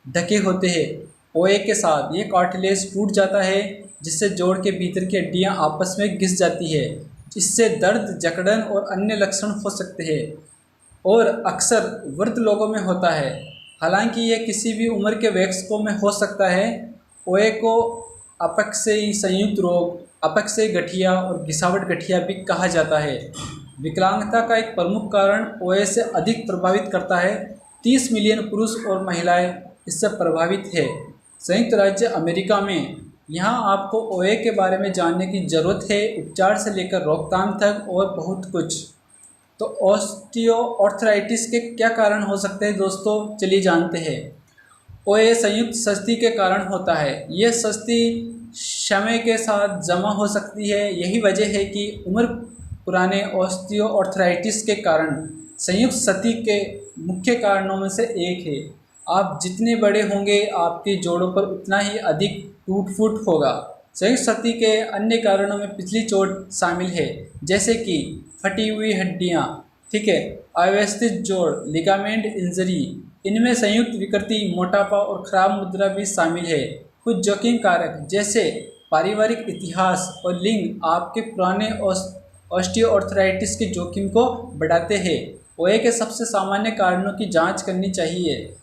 Speaker 3: ढके होते हैं। ओए के साथ ये कार्टिलेज टूट जाता है, जिससे जोड़ के भीतर की हड्डियां आपस में घिस जाती है। इससे दर्द, जकड़न और अन्य लक्षण हो सकते हैं और अक्सर वृद्ध लोगों में होता है। हालांकि यह किसी भी उम्र के वयस्कों में हो सकता है। ओए को अपक्षयी संयुक्त रोग, अपक्षयी गठिया और घिसावट गठिया भी कहा जाता है। विकलांगता का एक प्रमुख कारण ओए से अधिक प्रभावित करता है। 30 मिलियन पुरुष और महिलाएं इससे प्रभावित है। संयुक्त राज्य अमेरिका में यहाँ आपको ओए के बारे में जानने की ज़रूरत है, उपचार से लेकर रोकथाम तक और बहुत कुछ। तो ऑस्टियोआर्थराइटिस के क्या कारण हो सकते हैं दोस्तों, चलिए जानते हैं। ओए संयुक्त सस्ती के कारण होता है। यह सस्ती समय के साथ जमा हो सकती है। यही वजह है कि उम्र पुराने ऑस्टियोआर्थराइटिस के कारण संयुक्त सती के मुख्य कारणों में से एक है। आप जितने बड़े होंगे आपके जोड़ों पर उतना ही अधिक टूट फूट होगा। संयुक्त सती के अन्य कारणों में पिछली चोट शामिल है, जैसे कि फटी हुई हड्डियाँ, ठीक है, अव्यवस्थित जोड़, लिगामेंट इंजरी। इनमें संयुक्त विकृति, मोटापा और खराब मुद्रा भी शामिल है। कुछ जोखिम कारक जैसे पारिवारिक इतिहास और लिंग आपके पुराने ऑस्टियोआर्थराइटिस के जोखिम को बढ़ाते हैं। ओए के सबसे सामान्य कारणों की जांच करनी चाहिए।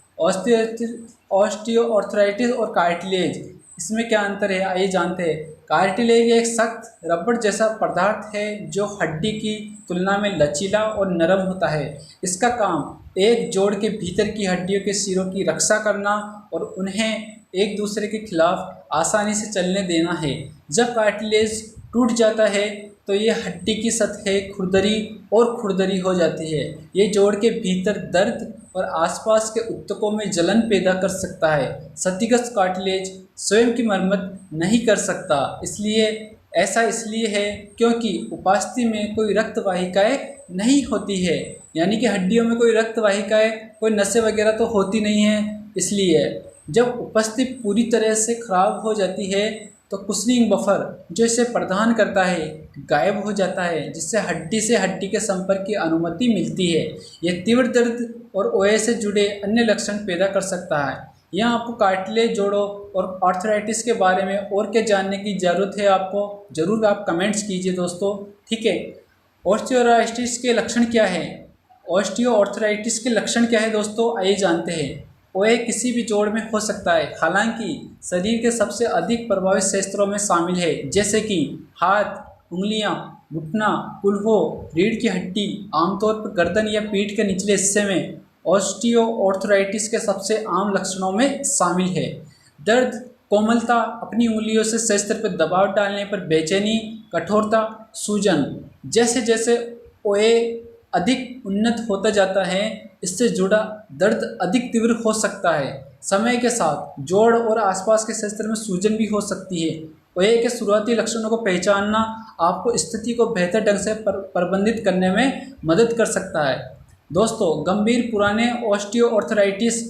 Speaker 3: ऑस्टियोआर्थराइटिस और कार्टिलेज, इसमें क्या अंतर है आइए जानते हैं। कार्टिलेज एक सख्त रबड़ जैसा पदार्थ है जो हड्डी की तुलना में लचीला और नरम होता है। इसका काम एक जोड़ के भीतर की हड्डियों के सिरों की रक्षा करना और उन्हें एक दूसरे के खिलाफ आसानी से चलने देना है। जब कार्टिलेज टूट जाता है तो ये हड्डी की सतह खुरदरी और खुरदरी हो जाती है। ये जोड़ के भीतर दर्द और आसपास के ऊतकों में जलन पैदा कर सकता है। क्षतिग्रस्त कार्टिलेज स्वयं की मरम्मत नहीं कर सकता, ऐसा इसलिए है क्योंकि उपस्थिति में कोई रक्त वाहिकाएँ नहीं होती है। यानी कि हड्डियों में कोई रक्त वाहिकाएँ, कोई नसें वगैरह तो होती नहीं है। इसलिए जब उपस्थिति पूरी तरह से खराब हो जाती है तो कुशनिंग बफर जो इसे प्रदान करता है गायब हो जाता है, जिससे हड्डी से हड्डी के संपर्क की अनुमति मिलती है। यह तीव्र दर्द और ओए से जुड़े अन्य लक्षण पैदा कर सकता है। यहाँ आपको कार्टिलेज जोड़ों और आर्थराइटिस के बारे में और क्या जानने की ज़रूरत है आपको, ज़रूर आप कमेंट्स कीजिए दोस्तों, ठीक है। ऑस्टियोआर्थराइटिस के लक्षण क्या है, ऑस्टियोआर्थराइटिस के लक्षण क्या है दोस्तों, आइए जानते हैं। ओए किसी भी जोड़ में हो सकता है, हालांकि शरीर के सबसे अधिक प्रभावित क्षेत्रों में शामिल है, जैसे कि हाथ, उंगलियां, घुटना, कुल्हो, रीढ़ की हड्डी, आमतौर पर गर्दन या पीठ के निचले हिस्से में ऑस्टियोआर्थराइटिस के सबसे आम लक्षणों में शामिल है। दर्द, कोमलता, अपनी उंगलियों से क्षेत्र पर दबाव डालने पर बेचैनी, कठोरता, सूजन। जैसे जैसे ओए अधिक उन्नत होता जाता है, इससे जुड़ा दर्द अधिक तीव्र हो सकता है। समय के साथ जोड़ और आसपास के क्षेत्र में सूजन भी हो सकती है। ओए के शुरुआती लक्षणों को पहचानना आपको स्थिति को बेहतर ढंग से प्रबंधित करने में मदद कर सकता है। दोस्तों, गंभीर पुराने ऑस्टियोआर्थराइटिस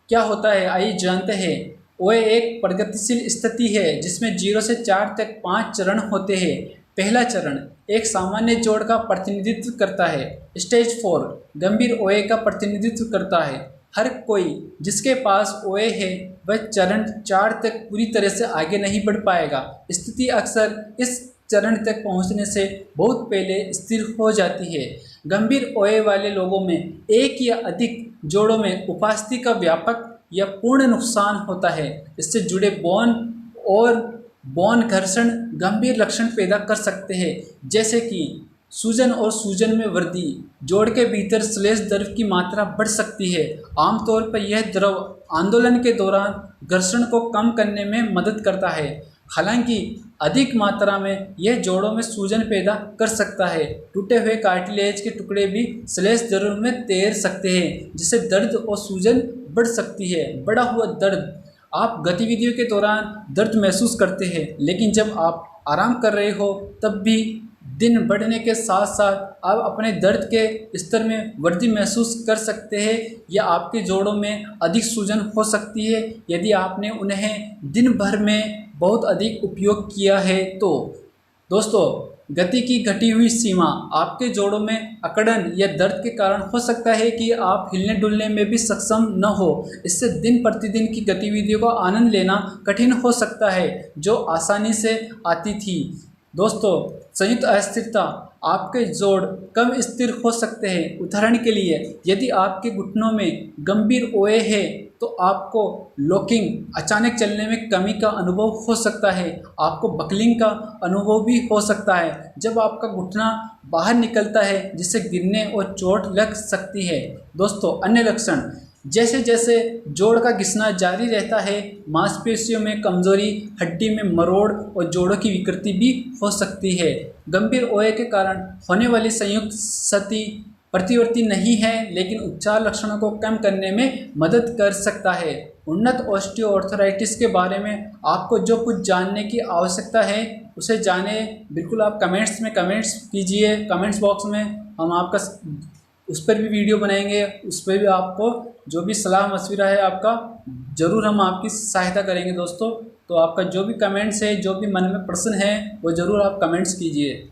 Speaker 3: क्या होता है आइए जानते हैं। ओए एक प्रगतिशील स्थिति है जिसमें 0 से 4 तक 5 चरण होते हैं। पहला चरण एक सामान्य जोड़ का प्रतिनिधित्व करता है। स्टेज 4 गंभीर ओए का प्रतिनिधित्व करता है। हर कोई जिसके पास ओए है वह चरण 4 तक पूरी तरह से आगे नहीं बढ़ पाएगा। स्थिति अक्सर इस चरण तक पहुंचने से बहुत पहले स्थिर हो जाती है। गंभीर ओए वाले लोगों में एक या अधिक जोड़ों में उपस्थिति का व्यापक या पूर्ण नुकसान होता है। इससे जुड़े बोन घर्षण गंभीर लक्षण पैदा कर सकते हैं, जैसे कि सूजन और सूजन में वृद्धि। जोड़ के भीतर श्लेष द्रव की मात्रा बढ़ सकती है। आमतौर पर यह द्रव आंदोलन के दौरान घर्षण को कम करने में मदद करता है। हालांकि अधिक मात्रा में यह जोड़ों में सूजन पैदा कर सकता है। टूटे हुए कार्टिलेज के टुकड़े भी स्लेश जरूर में तैर सकते हैं, जिससे दर्द और सूजन बढ़ सकती है। बढ़ा हुआ दर्द, आप गतिविधियों के दौरान दर्द महसूस करते हैं, लेकिन जब आप आराम कर रहे हो तब भी दिन बढ़ने के साथ साथ आप अपने दर्द के स्तर में वृद्धि महसूस कर सकते हैं, या आपके जोड़ों में अधिक सूजन हो सकती है यदि आपने उन्हें दिन भर में बहुत अधिक उपयोग किया है। तो दोस्तों, गति की घटी हुई सीमा आपके जोड़ों में अकड़न या दर्द के कारण हो सकता है कि आप हिलने डुलने में भी सक्षम न हो। इससे दिन प्रतिदिन की गतिविधियों का आनंद लेना कठिन हो सकता है, जो आसानी से आती थी। दोस्तों, संयुक्त अस्थिरता, आपके जोड़ कम स्थिर हो सकते हैं। उदाहरण के लिए, यदि आपके घुटनों में गंभीर ओए है तो आपको लॉकिंग, अचानक चलने में कमी का अनुभव हो सकता है। आपको बकलिंग का अनुभव भी हो सकता है जब आपका घुटना बाहर निकलता है, जिससे गिरने और चोट लग सकती है। दोस्तों, अन्य लक्षण, जैसे जैसे जोड़ का घिसना जारी रहता है, मांसपेशियों में कमजोरी, हड्डी में मरोड़ और जोड़ों की विकृति भी हो सकती है। गंभीर ओए के कारण होने वाली संयुक्त क्षति प्रतिवर्ती नहीं है, लेकिन उपचार लक्षणों को कम करने में मदद कर सकता है। उन्नत ऑस्टियोआर्थराइटिस के बारे में आपको जो कुछ जानने की आवश्यकता है उसे जाने। बिल्कुल आप कमेंट्स कीजिए, कमेंट्स बॉक्स में हम आपका उस पर भी वीडियो बनाएंगे। उस पर भी आपको जो भी सलाह मशविरा है आपका, ज़रूर हम आपकी सहायता करेंगे दोस्तों। तो आपका जो भी कमेंट्स है, जो भी मन में प्रश्न है, वो ज़रूर आप कमेंट्स कीजिए।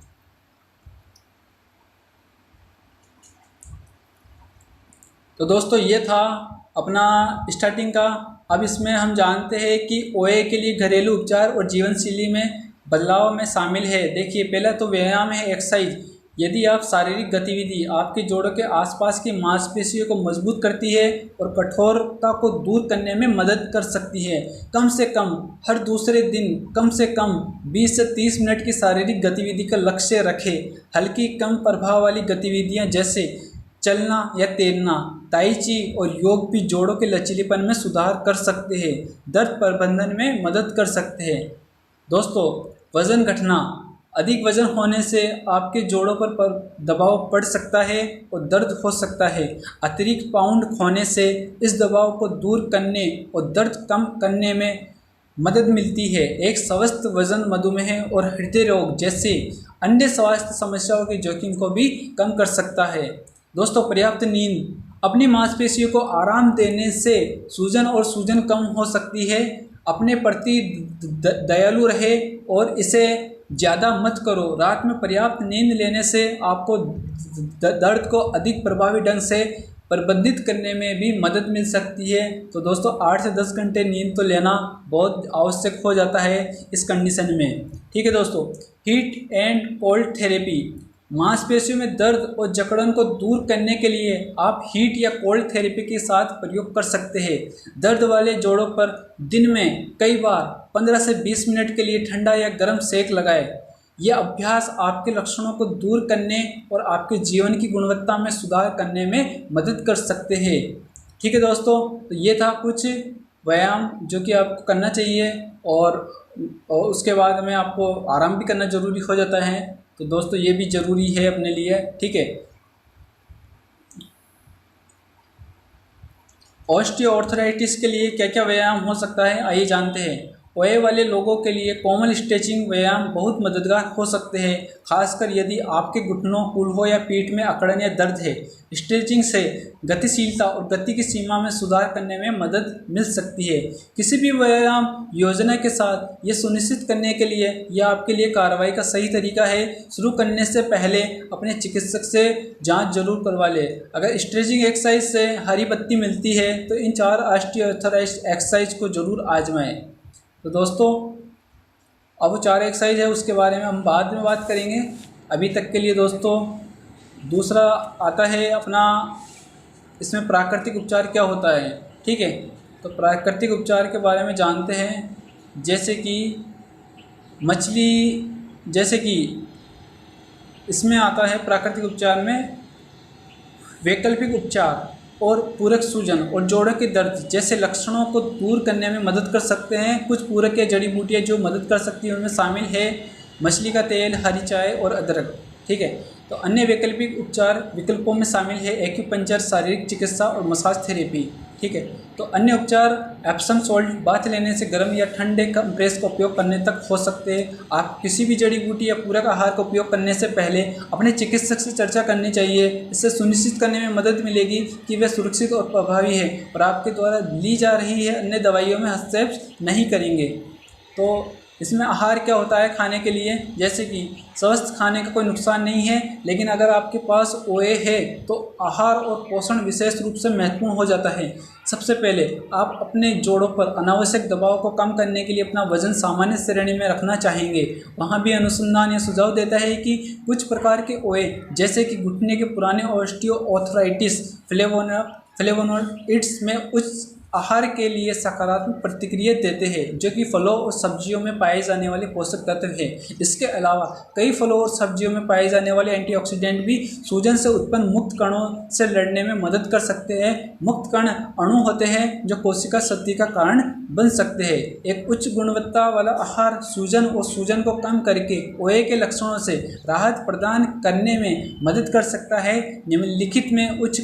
Speaker 3: तो दोस्तों, ये था अपना स्टार्टिंग का। अब इसमें हम जानते हैं कि ओए के लिए घरेलू उपचार और जीवनशैली में बदलाव में शामिल है। देखिए, पहला तो व्यायाम है, एक्सरसाइज। यदि आप शारीरिक गतिविधि आपके जोड़ों के आसपास की मांसपेशियों को मजबूत करती है और कठोरता को दूर करने में मदद कर सकती है। कम से कम हर दूसरे दिन कम से कम 20 से 30 मिनट की शारीरिक गतिविधि का लक्ष्य रखें। हल्की कम प्रभाव वाली गतिविधियां जैसे चलना या तैरना, ताई ची और योग भी जोड़ों के लचीलेपन में सुधार कर सकते हैं, दर्द प्रबंधन में मदद कर सकते हैं। दोस्तों, वजन घटना, अधिक वजन होने से आपके जोड़ों पर दबाव पड़ सकता है और दर्द हो सकता है। अतिरिक्त पाउंड खोने से इस दबाव को दूर करने और दर्द कम करने में मदद मिलती है। एक स्वस्थ वजन मधुमेह और हृदय रोग जैसे अन्य स्वास्थ्य समस्याओं के जोखिम को भी कम कर सकता है। दोस्तों, पर्याप्त नींद, अपनी मांसपेशियों को आराम देने से सूजन और सूजन कम हो सकती है। अपने प्रति दयालु रहे और इसे ज़्यादा मत करो। रात में पर्याप्त नींद लेने से आपको दर्द को अधिक प्रभावी ढंग से प्रबंधित करने में भी मदद मिल सकती है। तो दोस्तों, 8 से 10 घंटे नींद तो लेना बहुत आवश्यक हो जाता है इस कंडीशन में। ठीक है दोस्तों, हीट एंड कोल्ड थेरेपी, मांसपेशियों में दर्द और जकड़न को दूर करने के लिए आप हीट या कोल्ड थेरेपी के साथ प्रयोग कर सकते हैं। दर्द वाले जोड़ों पर दिन में कई बार 15 से 20 मिनट के लिए ठंडा या गर्म सेक लगाएं। यह अभ्यास आपके लक्षणों को दूर करने और आपके जीवन की गुणवत्ता में सुधार करने में मदद कर सकते हैं। ठीक है दोस्तों, तो ये था कुछ व्यायाम जो कि आपको करना चाहिए, और उसके बाद में आपको आराम भी करना ज़रूरी हो जाता है। तो दोस्तों, ये भी ज़रूरी है अपने लिए। ठीक है, ऑस्टियोआर्थराइटिस के लिए क्या क्या व्यायाम हो सकता है, आइए जानते हैं। ओए वाले लोगों के लिए कोमल स्ट्रेचिंग व्यायाम बहुत मददगार हो सकते हैं, खासकर यदि आपके घुटनों, कुल्हों या पीठ में अकड़न या दर्द है। स्ट्रेचिंग से गतिशीलता और गति की सीमा में सुधार करने में मदद मिल सकती है। किसी भी व्यायाम योजना के साथ ये सुनिश्चित करने के लिए यह आपके लिए कार्रवाई का सही तरीका है। शुरू करने से पहले अपने चिकित्सक से जांच जरूर करवा ले। अगर स्ट्रेचिंग एक्सरसाइज से हरी बत्ती मिलती है तो इन 4 ऑस्टियोआर्थराइटिस एक्सरसाइज को जरूर आजमाएं। तो दोस्तों, अब वो 4 एक्सरसाइज है उसके बारे में हम बाद में बात करेंगे। अभी तक के लिए दोस्तों, दूसरा आता है अपना, इसमें प्राकृतिक उपचार क्या होता है। ठीक है, तो प्राकृतिक उपचार के बारे में जानते हैं। जैसे कि मछली, जैसे कि इसमें आता है प्राकृतिक उपचार में वैकल्पिक उपचार। और पूरक सूजन और जोड़ों के दर्द जैसे लक्षणों को दूर करने में मदद कर सकते हैं। कुछ पूरक या जड़ी बूटियाँ जो मदद कर सकती हैं उनमें शामिल है मछली का तेल, हरी चाय और अदरक। ठीक है, तो अन्य वैकल्पिक उपचार विकल्पों में शामिल है एक्यूपंक्चर, शारीरिक चिकित्सा और मसाज थेरेपी। ठीक है, तो अन्य उपचार एप्सम सॉल्ट, बाथ लेने से गर्म या ठंडे कंप्रेस का उपयोग करने तक हो सकते हैं। आप किसी भी जड़ी बूटी या पूरक आहार का उपयोग करने से पहले अपने चिकित्सक से चर्चा करनी चाहिए। इससे सुनिश्चित करने में मदद मिलेगी कि वे सुरक्षित और प्रभावी है और आपके द्वारा ली जा रही है अन्य दवाइयों में हस्तक्षेप नहीं करेंगे। तो इसमें आहार क्या होता है खाने के लिए, जैसे कि स्वस्थ खाने का कोई नुकसान नहीं है, लेकिन अगर आपके पास ओए है तो आहार और पोषण विशेष रूप से महत्वपूर्ण हो जाता है। सबसे पहले आप अपने जोड़ों पर अनावश्यक दबाव को कम करने के लिए अपना वजन सामान्य श्रेणी में रखना चाहेंगे। वहाँ भी अनुसंधान यह सुझाव देता है कि कुछ प्रकार के ओए जैसे कि घुटने के पुराने ऑस्टियोआर्थराइटिस, फ्लेवोनोइड्स में उच्च आहार के लिए सकारात्मक प्रतिक्रिया देते हैं, जो कि फलों और सब्जियों में पाए जाने वाले पोषक तत्व हैं। इसके अलावा कई फलों और सब्जियों में पाए जाने वाले एंटीऑक्सीडेंट भी सूजन से उत्पन्न मुक्त कणों से लड़ने में मदद कर सकते हैं। मुक्त कण अणु होते हैं जो कोशिका क्षति का कारण बन सकते हैं। एक उच्च गुणवत्ता वाला आहार सूजन और सूजन को कम करके ओए के लक्षणों से राहत प्रदान करने में मदद कर सकता है। निम्नलिखित में उच्च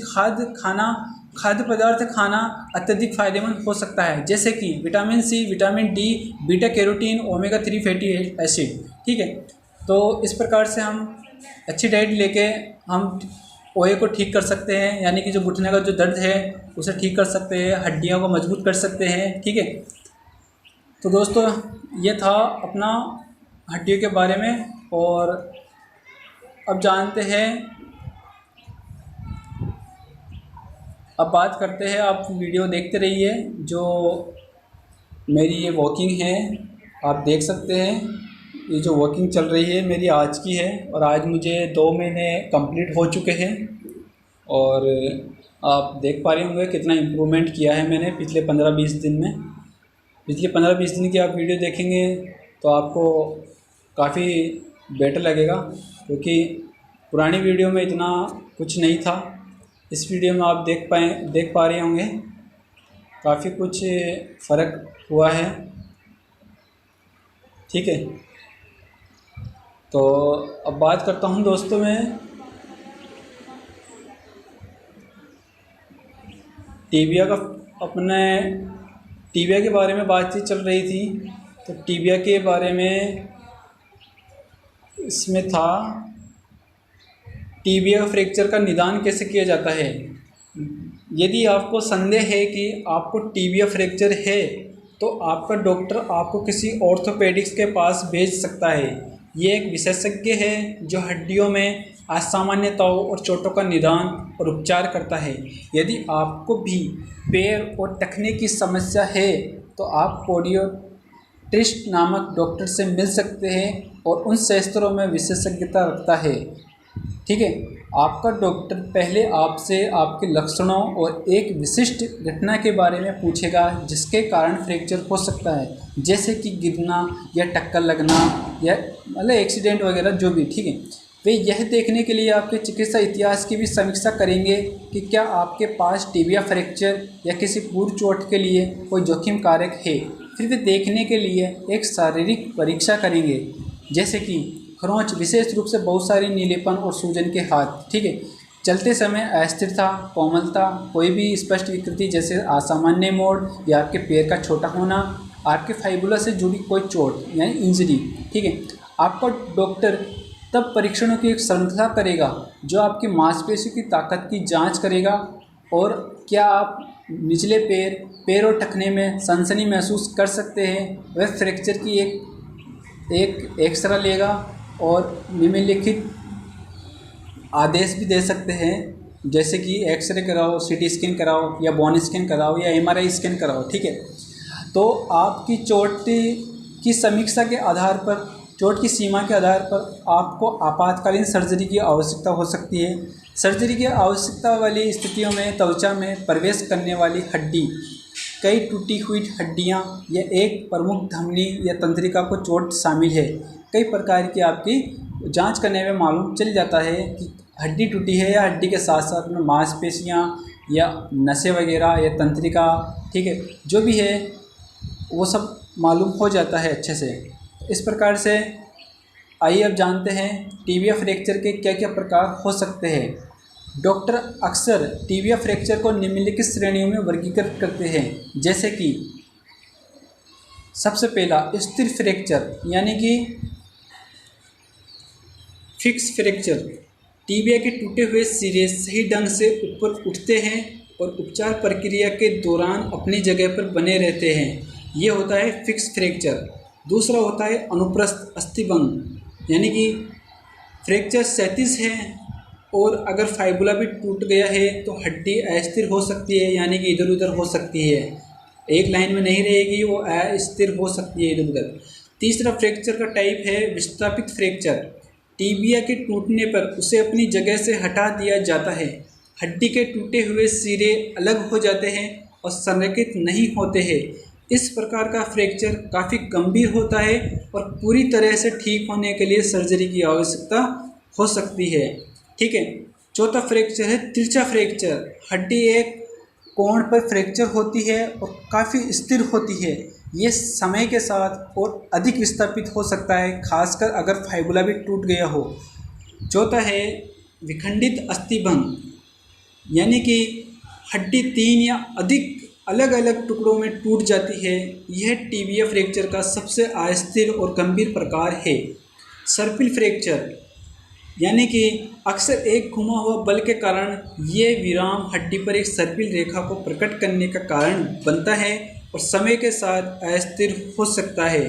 Speaker 3: खाद्य पदार्थ खाना अत्यधिक फायदेमंद हो सकता है, जैसे कि vitamin C, vitamin D, beta carotene, omega 3 fatty acid. ठीक है, तो इस प्रकार से हम अच्छी डाइट लेके हम ओए को ठीक कर सकते हैं, यानी कि जो घुटने का जो दर्द है उसे ठीक कर सकते हैं, हड्डियों को मजबूत कर सकते हैं। ठीक है, तो दोस्तों ये था अपना हड्डियों के बारे में। और अब जानते हैं, अब बात करते हैं, आप वीडियो देखते रहिए। जो मेरी ये वॉकिंग है आप देख सकते हैं, ये जो वॉकिंग चल रही है मेरी आज की है और आज मुझे 2 महीने कंप्लीट हो चुके हैं। और आप देख पा रहे होंगे कितना इम्प्रूवमेंट किया है मैंने पिछले 15-20 दिन में। पिछले 15-20 दिन की आप वीडियो देखेंगे तो आपको काफ़ी बेटर लगेगा, क्योंकि पुरानी वीडियो में इतना कुछ नहीं था। इस वीडियो में आप देख पा रहे होंगे काफ़ी कुछ फ़र्क हुआ है। ठीक है, तो अब बात करता हूं दोस्तों मैं टीबिया का। अपने टीबिया के बारे में बातचीत चल रही थी, तो टीबिया के बारे में इसमें था टीबिया फ्रैक्चर का निदान कैसे किया जाता है। यदि आपको संदेह है कि आपको टीबिया फ्रैक्चर है तो आपका डॉक्टर आपको किसी ऑर्थोपेडिक्स के पास भेज सकता है। ये एक विशेषज्ञ है जो हड्डियों में असामान्यताओं और चोटों का निदान और उपचार करता है। यदि आपको भी पैर और टखने की समस्या है तो आप पोडियोट्रिस्ट नामक डॉक्टर से मिल सकते हैं और उन शास्त्रों में विशेषज्ञता रखता है। ठीक है, आपका डॉक्टर पहले आपसे आपके लक्षणों और एक विशिष्ट घटना के बारे में पूछेगा जिसके कारण फ्रैक्चर हो सकता है, जैसे कि गिरना या टक्कर लगना या मतलब एक्सीडेंट वगैरह जो भी। ठीक है, वे यह देखने के लिए आपके चिकित्सा इतिहास की भी समीक्षा करेंगे कि क्या आपके पास टीबिया फ्रैक्चर या किसी पूर्व चोट के लिए कोई जोखिम कारक है। फिर वे देखने के लिए एक शारीरिक परीक्षा करेंगे, जैसे कि खरोंच, विशेष रूप से बहुत सारे नीलेपन और सूजन के हाथ। ठीक है, चलते समय अस्थिरता, कोमलता, कोई भी स्पष्ट विकृति जैसे असामान्य मोड़ या आपके पैर का छोटा होना, आपके फाइबुला से जुड़ी कोई चोट यानी इंजरी। ठीक है, आपका डॉक्टर तब परीक्षणों की एक श्रृंखला करेगा जो आपकी मांसपेशियों की ताकत की जांच करेगा और क्या आप निचले पैर और टखने में सनसनी महसूस कर सकते हैं। वह फ्रैक्चर की एक एक्सरे लेगा और निम्नलिखित आदेश भी दे सकते हैं, जैसे कि एक्सरे कराओ, सीटी स्कैन कराओ या बोन स्कैन कराओ या एमआरआई स्कैन कराओ। ठीक है, तो आपकी चोट की समीक्षा के आधार पर, चोट की सीमा के आधार पर आपको आपातकालीन सर्जरी की आवश्यकता हो सकती है। सर्जरी की आवश्यकता वाली स्थितियों में त्वचा में प्रवेश करने वाली हड्डी, कई टूटी हुई हड्डियां या एक प्रमुख धमनी या तंत्रिका को चोट शामिल है। कई प्रकार की आपकी जांच करने में मालूम चल जाता है कि हड्डी टूटी है या हड्डी के साथ साथ में मांसपेशियां या नसें वगैरह या तंत्रिका, ठीक है, जो भी है वो सब मालूम हो जाता है अच्छे से। इस प्रकार से आइए अब जानते हैं टिबिया फ्रैक्चर के क्या क्या प्रकार हो सकते हैं। डॉक्टर अक्सर टिबिया फ्रैक्चर को निम्नलिखित श्रेणियों में वर्गीकृत करते हैं, जैसे कि सबसे पहला स्थिर फ्रैक्चर यानी कि फिक्स फ्रैक्चर। टिबिया के टूटे हुए सिरे सही ढंग से ऊपर उठते हैं और उपचार प्रक्रिया के दौरान अपनी जगह पर बने रहते हैं, ये होता है फिक्स फ्रैक्चर। दूसरा होता है अनुप्रस्थ अस्थिभंग, यानी कि फ्रैक्चर क्षैतिज है और अगर फाइबुला भी टूट गया है तो हड्डी अस्थिर हो सकती है, यानी कि इधर उधर हो सकती है, एक लाइन में नहीं रहेगी, वो अस्थिर हो सकती है इधर उधर। तीसरा फ्रैक्चर का टाइप है विस्थापित फ्रैक्चर। टिबिया के टूटने पर उसे अपनी जगह से हटा दिया जाता है, हड्डी के टूटे हुए सिरे अलग हो जाते हैं और संरेखित नहीं होते हैं। इस प्रकार का फ्रैक्चर काफ़ी गंभीर होता है और पूरी तरह से ठीक होने के लिए सर्जरी की आवश्यकता हो सकती है, ठीक है। चौथा फ्रैक्चर है तिरछा फ्रैक्चर। हड्डी एक कोण पर फ्रैक्चर होती है और काफ़ी स्थिर होती है, ये समय के साथ और अधिक विस्थापित हो सकता है, खासकर अगर फाइबुला भी टूट गया हो। चौथा है विखंडित अस्थिभंग, यानी कि हड्डी 3 या अधिक अलग अलग टुकड़ों में टूट जाती है। यह टिबिया फ्रैक्चर का सबसे अस्थिर और गंभीर प्रकार है। सर्पिल फ्रैक्चर, यानी कि अक्सर एक घुमा हुआ बल के कारण ये विराम हड्डी पर एक सर्पिल रेखा को प्रकट करने का कारण बनता है और समय के साथ अस्थिर हो सकता है।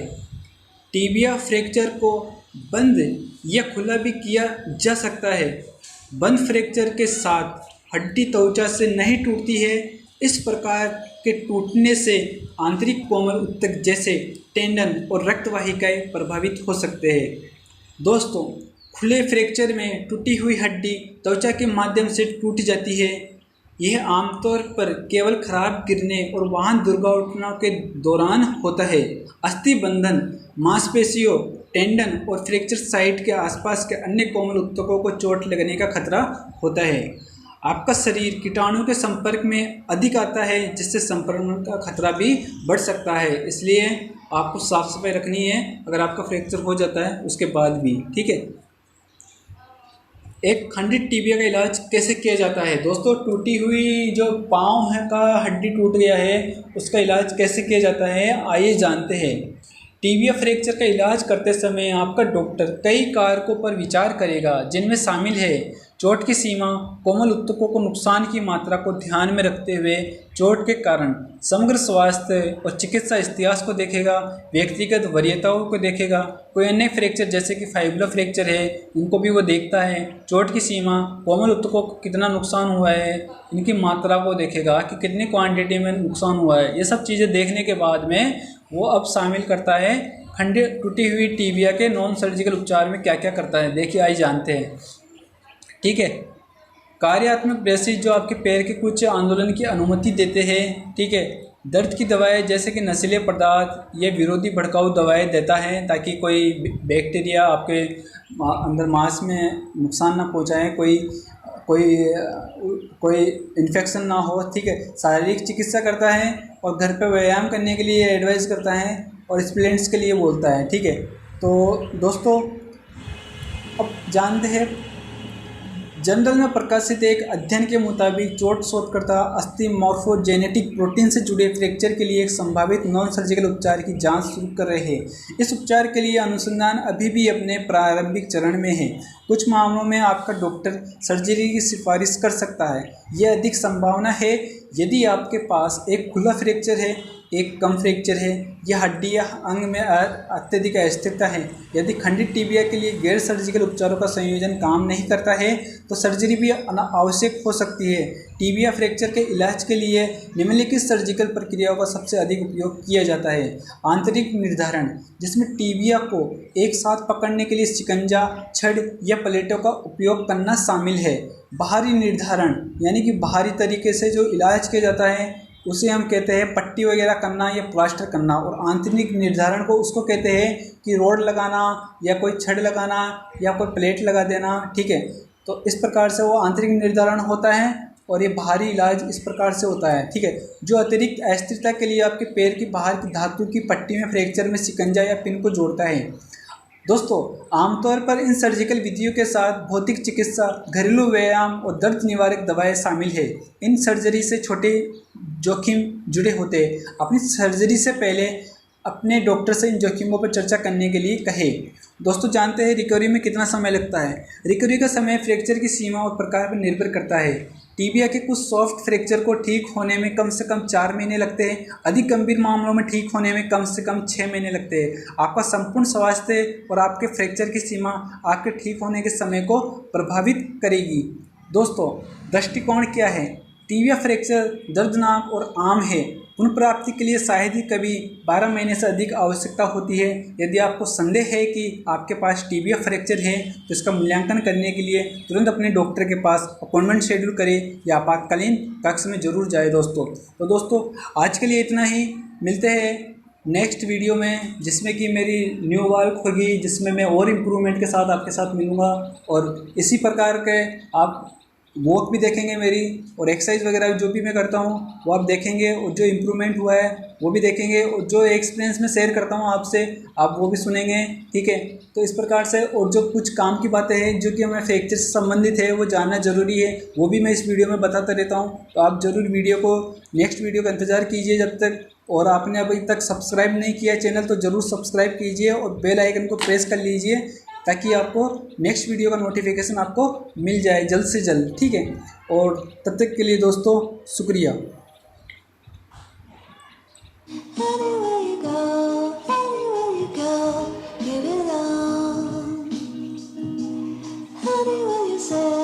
Speaker 3: टिबिया फ्रैक्चर को बंद या खुला भी किया जा सकता है। बंद फ्रैक्चर के साथ हड्डी त्वचा से नहीं टूटती है। इस प्रकार के टूटने से आंतरिक कोमल ऊतक जैसे टेंडन और रक्तवाहिकाएं प्रभावित हो सकते हैं। दोस्तों, खुले फ्रैक्चर में टूटी हुई हड्डी त्वचा के माध्यम से टूट जाती है। यह आमतौर पर केवल खराब गिरने और वाहन दुर्घटनाओं के दौरान होता है। अस्थि बंधन, मांसपेशियों, टेंडन और फ्रैक्चर साइट के आसपास के अन्य कोमल ऊतकों को चोट लगने का खतरा होता है। आपका शरीर कीटाणु के संपर्क में अधिक आता है, जिससे संक्रमण का खतरा भी बढ़ सकता है, इसलिए आपको साफ सफाई रखनी है अगर आपका फ्रैक्चर हो जाता है उसके बाद भी, ठीक है। एक खंडित टिबिया का इलाज कैसे किया जाता है? दोस्तों, टूटी हुई जो पाँव है का हड्डी टूट गया है उसका इलाज कैसे किया जाता है, आइए जानते हैं। टिबिया फ्रैक्चर का इलाज करते समय आपका डॉक्टर कई कारकों पर विचार करेगा, जिनमें शामिल है चोट की सीमा, कोमल ऊतकों को नुकसान की मात्रा को ध्यान में रखते हुए चोट के कारण समग्र स्वास्थ्य और चिकित्सा इतिहास को देखेगा, व्यक्तिगत वरीयताओं को देखेगा, कोई अन्य फ्रैक्चर जैसे कि फाइबुला फ्रैक्चर है इनको भी वो देखता है, चोट की सीमा, कोमल ऊतकों को कितना नुकसान हुआ है, इनकी मात्रा को देखेगा कि कितनी क्वांटिटी में नुकसान हुआ है। ये सब चीज़ें देखने के बाद में वो अब शामिल करता है खंडित टूटी हुई टिबिया के नॉन सर्जिकल उपचार में क्या क्या करता है, देखिए आइए जानते हैं, ठीक है। कार्यात्मक ब्रेसिस जो आपके पैर के कुछ आंदोलन की अनुमति देते हैं, ठीक है। दर्द की दवाएं जैसे कि नशीले पदार्थ या विरोधी भड़काऊ दवाएं देता है ताकि कोई बैक्टीरिया आपके अंदर मांस में नुकसान ना पहुंचाए, कोई इन्फेक्शन ना हो, ठीक है। शारीरिक चिकित्सा करता है और घर पर व्यायाम करने के लिए एडवाइस करता है और स्प्लेंट्स के लिए बोलता है, ठीक है। तो दोस्तों, अब जानते हैं जर्नल में प्रकाशित एक अध्ययन के मुताबिक चोट शोधकर्ता अस्थि मॉर्फोजेनेटिक प्रोटीन से जुड़े फ्रैक्चर के लिए एक संभावित नॉन सर्जिकल उपचार की जांच शुरू कर रहे हैं। इस उपचार के लिए अनुसंधान अभी भी अपने प्रारंभिक चरण में है। कुछ मामलों में आपका डॉक्टर सर्जरी की सिफारिश कर सकता है। यह अधिक संभावना है यदि आपके पास एक खुला फ्रैक्चर है, एक कम फ्रैक्चर है या हड्डी या अंग में अत्यधिक अस्थिरता है। यदि खंडित टिबिया के लिए गैर सर्जिकल उपचारों का संयोजन काम नहीं करता है तो सर्जरी भी आवश्यक हो सकती है। टिबिया फ्रैक्चर के इलाज के लिए निम्नलिखित सर्जिकल प्रक्रियाओं का सबसे अधिक उपयोग किया जाता है। आंतरिक निर्धारण, जिसमें टिबिया को एक साथ पकड़ने के लिए शिकंजा, छड़ या प्लेटों का उपयोग करना शामिल है। बाहरी निर्धारण, यानी कि बाहरी तरीके से जो इलाज किया जाता है उसे हम कहते हैं पट्टी वगैरह करना या प्लास्टर करना, और आंतरिक निर्धारण को उसको कहते हैं कि रोड लगाना या कोई छड़ लगाना या कोई प्लेट लगा देना, ठीक है। तो इस प्रकार से वो आंतरिक निर्धारण होता है और ये बाहरी इलाज इस प्रकार से होता है, ठीक है। जो अतिरिक्त अस्थिरता के लिए आपके पैर की बाहर की धातु की पट्टी में फ्रैक्चर में शिकंजा या पिन को जोड़ता है। दोस्तों, आमतौर पर इन सर्जिकल विधियों के साथ भौतिक चिकित्सा, घरेलू व्यायाम और दर्द निवारक दवाएं शामिल है। इन सर्जरी से छोटे जोखिम जुड़े होते हैं। अपनी सर्जरी से पहले अपने डॉक्टर से इन जोखिमों पर चर्चा करने के लिए कहें। दोस्तों, जानते हैं रिकवरी में कितना समय लगता है। रिकवरी का समय फ्रैक्चर की सीमा और प्रकार पर निर्भर करता है। टीबिया के कुछ सॉफ्ट फ्रैक्चर को ठीक होने में कम से कम 4 महीने लगते हैं। अधिक गंभीर मामलों में ठीक होने में कम से कम 6 महीने लगते हैं। आपका संपूर्ण स्वास्थ्य और आपके फ्रैक्चर की सीमा आपके ठीक होने के समय को प्रभावित करेगी। दोस्तों, दृष्टिकोण क्या है? टीबिया फ्रैक्चर दर्दनाक और आम है। पुनर्प्राप्ति के लिए शायद ही कभी 12 महीने से अधिक आवश्यकता होती है। यदि आपको संदेह है कि आपके पास टीबिया फ्रैक्चर है तो इसका मूल्यांकन करने के लिए तुरंत अपने डॉक्टर के पास अपॉइंटमेंट शेड्यूल करें या आपातकालीन कक्ष में जरूर जाए। दोस्तों, आज के लिए इतना ही। मिलते हैं नेक्स्ट वीडियो में, जिसमें कि मेरी न्यू वर्क होगी, जिसमें मैं और इम्प्रूवमेंट के साथ आपके साथ मिलूँगा और इसी प्रकार के आप वॉक भी देखेंगे मेरी, और एक्सरसाइज वगैरह जो भी मैं करता हूँ वो आप देखेंगे, और जो इम्प्रूवमेंट हुआ है वो भी देखेंगे, और जो एक्सपीरियंस मैं शेयर करता हूँ आपसे आप वो भी सुनेंगे, ठीक है। तो इस प्रकार से, और जो कुछ काम की बातें हैं जो कि हमें फ्रैक्चर से संबंधित है वो जानना ज़रूरी है, वो भी मैं इस वीडियो में बताता रहता हूँ। तो आप ज़रूर वीडियो को, नेक्स्ट वीडियो का इंतज़ार कीजिए जब तक, और आपने अभी तक सब्सक्राइब नहीं किया चैनल तो ज़रूर सब्सक्राइब कीजिए और बेल आइकन को प्रेस कर लीजिए, ताकि आपको नेक्स्ट वीडियो का नोटिफिकेशन आपको मिल जाए जल्द से जल्द, ठीक है। और तब तक के लिए दोस्तों, शुक्रिया।
Speaker 4: Anywhere you go, anywhere you go, you belong. Anywhere you say